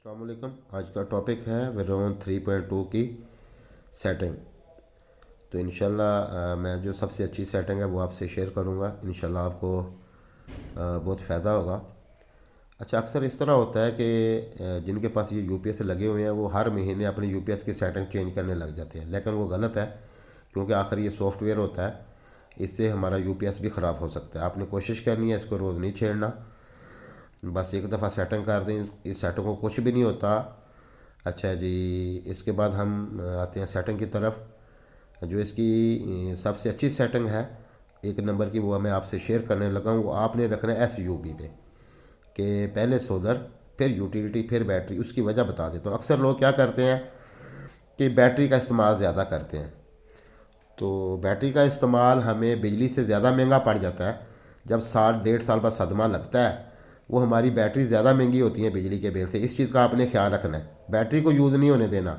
अस्सलाम वालेकुम। आज का टॉपिक है वेरोन 3.2 की सेटिंग। तो इंशाल्लाह मैं जो सबसे अच्छी सेटिंग है वो आपसे शेयर करूंगा। इंशाल्लाह आपको बहुत फ़ायदा होगा। अच्छा, अक्सर इस तरह होता है कि जिनके पास ये यूपीएस लगे हुए हैं वो हर महीने अपने यूपीएस की सेटिंग चेंज करने लग जाते हैं, लेकिन वो गलत है। क्योंकि आखिर ये सॉफ्टवेयर होता है, इससे हमारा यूपीएस भी ख़राब हो सकता है। आपने कोशिश करनी है इसको रोज़ नहीं छेड़ना, बस एक दफ़ा सेटिंग कर दें, इस सेटिंग को कुछ भी नहीं होता। अच्छा जी, इसके बाद हम आते हैं सेटिंग की तरफ। जो इसकी सबसे अच्छी सेटिंग है, एक नंबर की, वो मैं आपसे शेयर करने लगा हूँ। वो आपने रखना है SUB पे, कि पहले सोलर, फिर यूटिलिटी, फिर बैटरी। उसकी वजह बता देता हूँ। अक्सर लोग क्या करते हैं कि बैटरी का इस्तेमाल ज़्यादा करते हैं। तो बैटरी का इस्तेमाल हमें बिजली से ज़्यादा महंगा पड़ जाता है। जब साल डेढ़ साल बाद सदमा लगता है, वो हमारी बैटरी ज़्यादा महंगी होती है बिजली के बिल से। इस चीज़ का आपने ख्याल रखना है, बैटरी को यूज़ नहीं होने देना।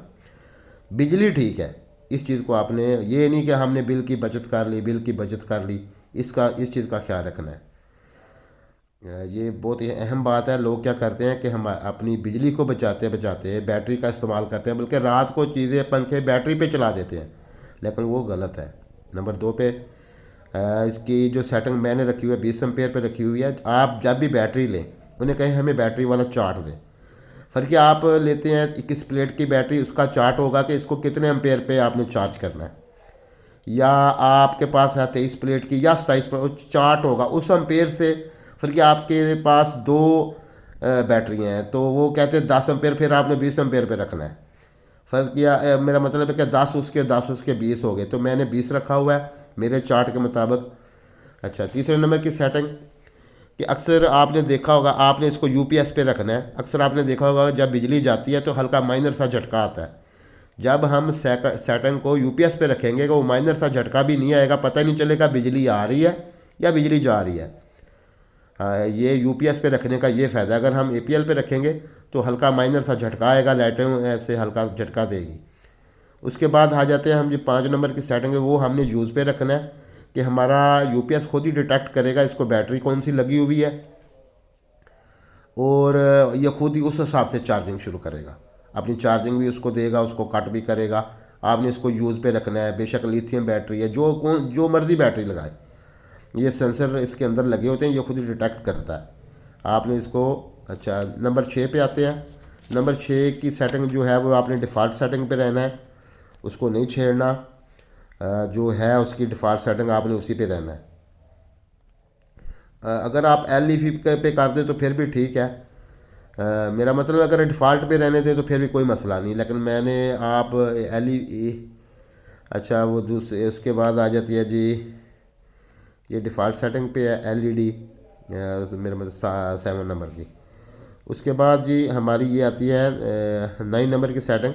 बिजली ठीक है, इस चीज़ को आपने, ये नहीं कि हमने बिल की बचत कर ली, बिल की बचत कर ली, इस चीज़ का ख्याल रखना है। ये बहुत ही अहम बात है। लोग क्या करते हैं कि हम अपनी बिजली को बचाते बचाते बैटरी का इस्तेमाल करते हैं, बल्कि रात को चीज़ें पंखे बैटरी पे चला देते हैं, लेकिन वो गलत है। नंबर 2 पे इसकी जो सेटिंग मैंने रखी हुई है 20 एम्पेयर पे रखी हुई है। आप जब भी बैटरी लें, उन्हें कहें हमें बैटरी वाला चार्ट दें। फिर क्या आप लेते हैं 21 प्लेट की बैटरी, उसका चार्ट होगा कि इसको कितने एम्पेयर पे आपने चार्ज करना है। या आपके पास है 23 प्लेट की या 27 प्लेट, चार्ट होगा उस एम्पेयर से। फिर क्या आपके पास दो बैटरी हैं, तो वो कहते हैं 10 एम्पेयर, फिर आपने 20 एम्पेयर पे रखना है। फिर क्या मेरा मतलब है कि 10 उसके 20 हो गए, तो मैंने 20 रखा हुआ है मेरे चार्ट के मुताबिक। अच्छा, तीसरे नंबर की सेटिंग, कि अक्सर आपने देखा होगा, आपने इसको यूपीएस पे रखना है। अक्सर आपने देखा होगा जब बिजली जाती है तो हल्का माइनर सा झटका आता है। जब हम सेटिंग को यूपीएस पे रखेंगे तो वो माइनर सा झटका भी नहीं आएगा, पता नहीं चलेगा बिजली आ रही है या बिजली जा रही है। ये यूपीएस पे रखने का ये फ़ायदा है। अगर हम एपीएल पे रखेंगे तो हल्का माइनर सा झटका आएगा, लाइटें ऐसे हल्का झटका देगी। उसके बाद आ जाते हैं हम, जो 5 नंबर की सेटिंग है वो हमने यूज़ पे रखना है, कि हमारा यूपीएस खुद ही डिटेक्ट करेगा इसको बैटरी कौन सी लगी हुई है, और ये खुद ही उस हिसाब से चार्जिंग शुरू करेगा। अपनी चार्जिंग भी उसको देगा, उसको कट भी करेगा। आपने इसको यूज़ पे रखना है। बेशक लिथियम बैटरी है, जो मर्ज़ी बैटरी लगाए, ये सेंसर इसके अंदर लगे होते हैं, ये खुद ही डिटेक्ट करता है। आपने इसको, अच्छा, नंबर 6 पे आते हैं। नंबर 6 की सेटिंग जो है वो आपने डिफ़ॉल्ट सेटिंग पे रहना है, उसको नहीं छेड़ना। जो है उसकी डिफ़ॉल्ट सेटिंग आपने उसी पे रहना है। अगर आप LE पे कर दें तो फिर भी ठीक है। मेरा मतलब अगर डिफ़ॉल्ट पे रहने दें तो फिर भी कोई मसला नहीं, लेकिन मैंने आप LE, अच्छा, वो दूसरे उसके बाद आ जाती है जी, ये डिफ़ॉल्ट सेटिंग पे है LED, मेरा मतलब 7 नंबर की। उसके बाद जी हमारी ये आती है 9 नंबर की सेटिंग।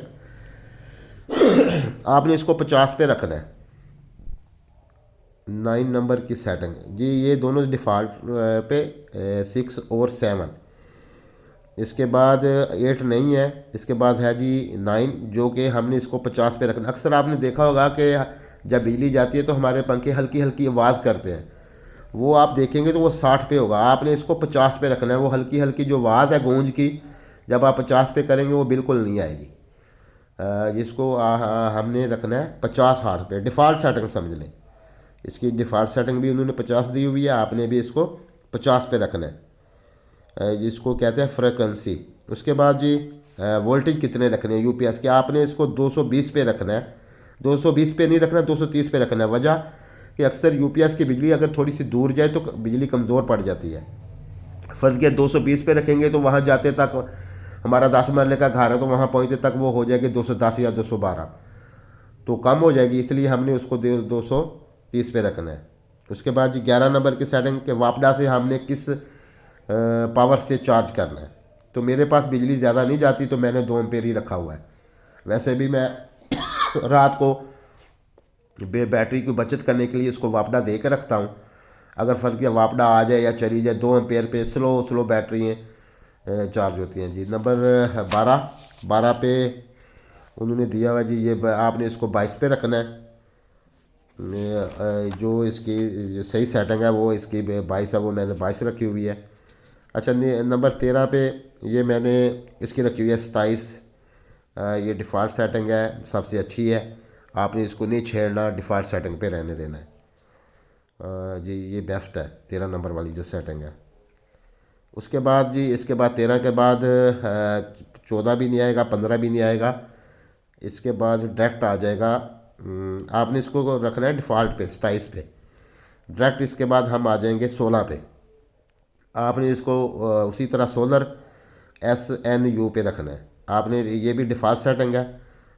आपने इसको 50 पे रखना है। 9 नंबर की सेटिंग जी, ये दोनों डिफ़ॉल्ट पे 6 और 7। इसके बाद 8 नहीं है। इसके बाद है जी 9, जो कि हमने इसको 50 पे रखना। अक्सर आपने देखा होगा कि जब बिजली जाती है तो हमारे पंखे हल्की हल्की आवाज़ करते हैं, वो आप देखेंगे तो वो 60 पे होगा। आपने इसको 50 पे रखना है। वो हल्की हल्की जो आवाज़ है गूंज की, जब आप 50 पे करेंगे वो बिल्कुल नहीं आएगी। जिसको हमने रखना है 50 हार्ट पे, डिफ़ॉल्ट सेटिंग समझ लें। इसकी डिफ़ॉल्ट सेटिंग भी उन्होंने 50 दी हुई है, आपने भी इसको 50 पे रखना है। जिसको कहते हैं फ्रिक्वेंसी। उसके बाद जी वोल्टेज कितने रखने हैं यूपीएस के, आपने इसको 220 पे रखना है। 220 पे नहीं रखना, 230 पे रखना है। वजह कि अक्सर यूपीएस की बिजली अगर थोड़ी सी दूर जाए तो बिजली कमज़ोर पड़ जाती है। फ़र्ज़ किया 220 पे रखेंगे तो वहाँ जाते तक, हमारा 10 मरले का घर है तो वहाँ पहुँचते तक वो हो जाएगी 210 या 212, तो कम हो जाएगी। इसलिए हमने उसको 230 पे रखना है। उसके बाद जी 11 नंबर की सेटिंग के वापडा से हमने किस पावर से चार्ज करना है। तो मेरे पास बिजली ज़्यादा नहीं जाती तो मैंने 2 एम्पेयर ही रखा हुआ है। वैसे भी मैं रात को बैटरी की बचत करने के लिए इसको वापडा दे के रखता हूँ। अगर फ़र्क या वापडा आ जाए या चली जाए, 2 एम्पेयर पे स्लो स्लो बैटरी चार्ज होती हैं जी। नंबर 12 पे उन्होंने दिया हुआ जी, ये आपने इसको 22 पे रखना है। जो इसकी जो सही सेटिंग है वो इसकी 22 है, वो मैंने 22 रखी हुई है। अच्छा, नंबर 13 पे ये मैंने इसकी रखी हुई है 27। ये डिफ़ॉल्ट सेटिंग है, सबसे अच्छी है। आपने इसको नहीं छेड़ना, डिफ़ॉल्ट सेटिंग पे रहने देना है। जी ये बेस्ट है 13 नंबर वाली जो सेटिंग है। उसके बाद जी, इसके बाद 13 के बाद 14 भी नहीं आएगा, 15 भी नहीं आएगा। इसके बाद डायरेक्ट आ जाएगा, आपने इसको रखना है डिफ़ॉल्ट पे 27 पे। डायरेक्ट इसके बाद हम आ जाएंगे 16 पे। आपने इसको उसी तरह सोलर SNU पे रखना है। आपने ये भी डिफ़ॉल्ट सेटिंग है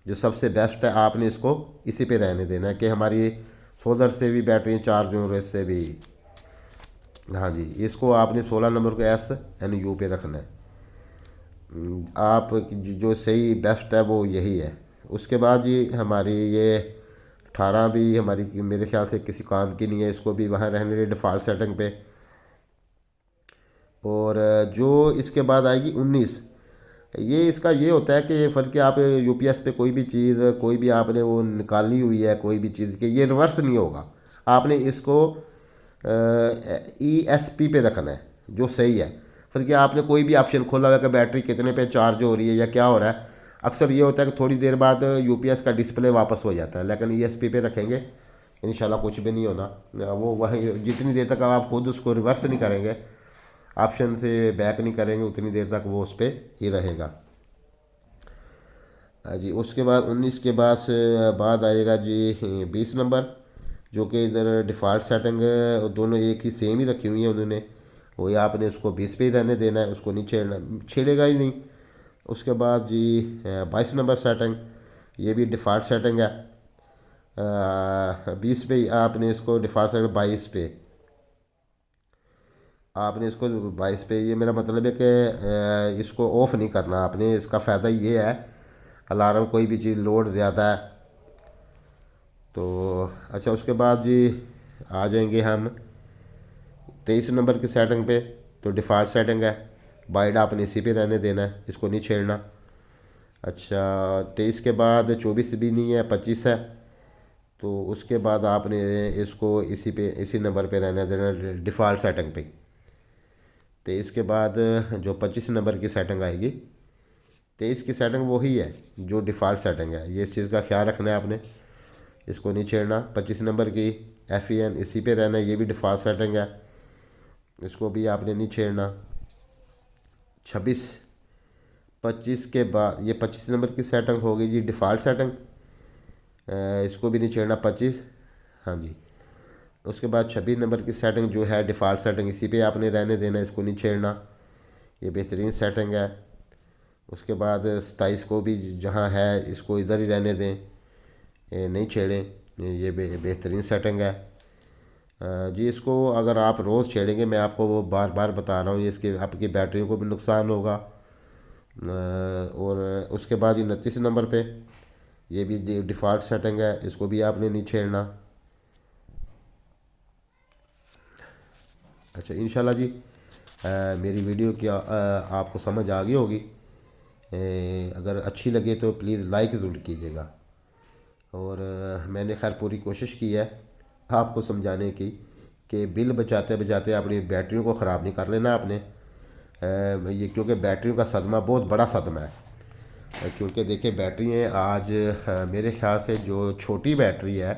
जो सबसे बेस्ट है, आपने इसको इसी पे रहने देना है कि हमारी सोलर से भी बैटरी चार्ज हो और इससे भी। हाँ जी, इसको आपने 16 नंबर को SNU पे रखना है। आप जो सही बेस्ट है वो यही है। उसके बाद जी हमारी ये 18 भी हमारी मेरे ख्याल से किसी काम की नहीं है, इसको भी वहाँ रहने दे डिफ़ॉल्ट सेटिंग पे। और जो इसके बाद आएगी 19। ये इसका ये होता है कि फ़र्क है, आप UPS पे कोई भी चीज़, कोई भी आपने वो निकाली हुई है कोई भी चीज़, कि ये रिवर्स नहीं होगा। आपने इसको ESP पे रखना है जो सही है। फिर क्या, आपने कोई भी ऑप्शन खोला हुआ है कि बैटरी कितने पे चार्ज हो रही है या क्या हो रहा है। अक्सर ये होता है कि थोड़ी देर बाद UPS का डिस्प्ले वापस हो जाता है, लेकिन ESP पे रखेंगे इंशाल्लाह कुछ भी नहीं होना। वो वहीं जितनी देर तक आप खुद उसको रिवर्स नहीं करेंगे, ऑप्शन से बैक नहीं करेंगे, उतनी देर तक वो उस पर ही रहेगा। जी उसके बाद 19 के बाद बाद आएगा जी 20 नंबर, जो कि इधर डिफ़ॉल्ट सेटिंग है, दोनों एक ही सेम ही रखी हुई है उन्होंने। वही आपने उसको 20 पे ही रहने देना है, उसको नहीं छेड़ना, छेड़ेगा ही नहीं। उसके बाद जी 22 नंबर सेटिंग, ये भी डिफ़ॉल्ट सेटिंग है। 20 पे ही आपने इसको डिफ़ॉल्ट सेटिंग 22 पे आपने इसको 22 पे, ये मेरा मतलब है कि इसको ऑफ़ नहीं करना आपने। इसका फ़ायदा ये है, अलार्म कोई भी चीज़ लोड ज़्यादा है तो। अच्छा, उसके बाद जी आ जाएंगे हम 23 नंबर की सेटिंग पे। तो डिफ़ॉल्ट सेटिंग है, बाइड आपने इसी पे रहने देना है, इसको नहीं छेड़ना। अच्छा, 23 के बाद 24 भी नहीं है, 25 है। तो उसके बाद आपने इसको इसी नंबर पे रहने देना, डिफ़ॉल्ट सेटिंग पे। 23 के बाद जो 25 नंबर की सेटिंग आएगी, 23 की सेटिंग वही है जो डिफ़ॉल्ट सेटिंग है। ये इस चीज़ का ख्याल रखना है आपने, इसको नहीं छेड़ना। 25 नंबर की FEN इसी पे रहना है, ये भी डिफ़ॉल्ट सेटिंग है, इसको भी आपने नहीं छेड़ना। 26 25 के बाद ये 25 नंबर की सेटिंग होगी जी डिफ़ॉल्ट सेटिंग, इसको भी नहीं छेड़ना 25। हाँ जी। उसके बाद 26 नंबर की सेटिंग जो है डिफ़ॉल्ट सेटिंग, इसी पे आपने रहने देना, इसको नहीं छेड़ना, ये बेहतरीन सेटिंग है। उसके बाद 27 को भी जहाँ है इसको इधर ही रहने दें, ये नहीं छेड़ें, ये बेहतरीन सेटिंग है। जी इसको अगर आप रोज़ छेड़ेंगे, मैं आपको वो बार बार बता रहा हूँ, ये इसके आपकी बैटरी को भी नुकसान होगा। और उसके बाद 29 नंबर पे ये भी डिफ़ॉल्ट सेटिंग है, इसको भी आपने नहीं छेड़ना। अच्छा इंशाल्लाह जी मेरी वीडियो की आपको समझ आ गई होगी। अगर अच्छी लगे तो प्लीज़ लाइक ज़रूर कीजिएगा। और मैंने खैर पूरी कोशिश की है आपको समझाने की कि बिल बचाते बचाते अपनी बैटरियों को ख़राब नहीं कर लेना आपने। ये क्योंकि बैटरियों का सदमा बहुत बड़ा सदमा है। क्योंकि देखिए बैटरी आज मेरे ख्याल से जो छोटी बैटरी है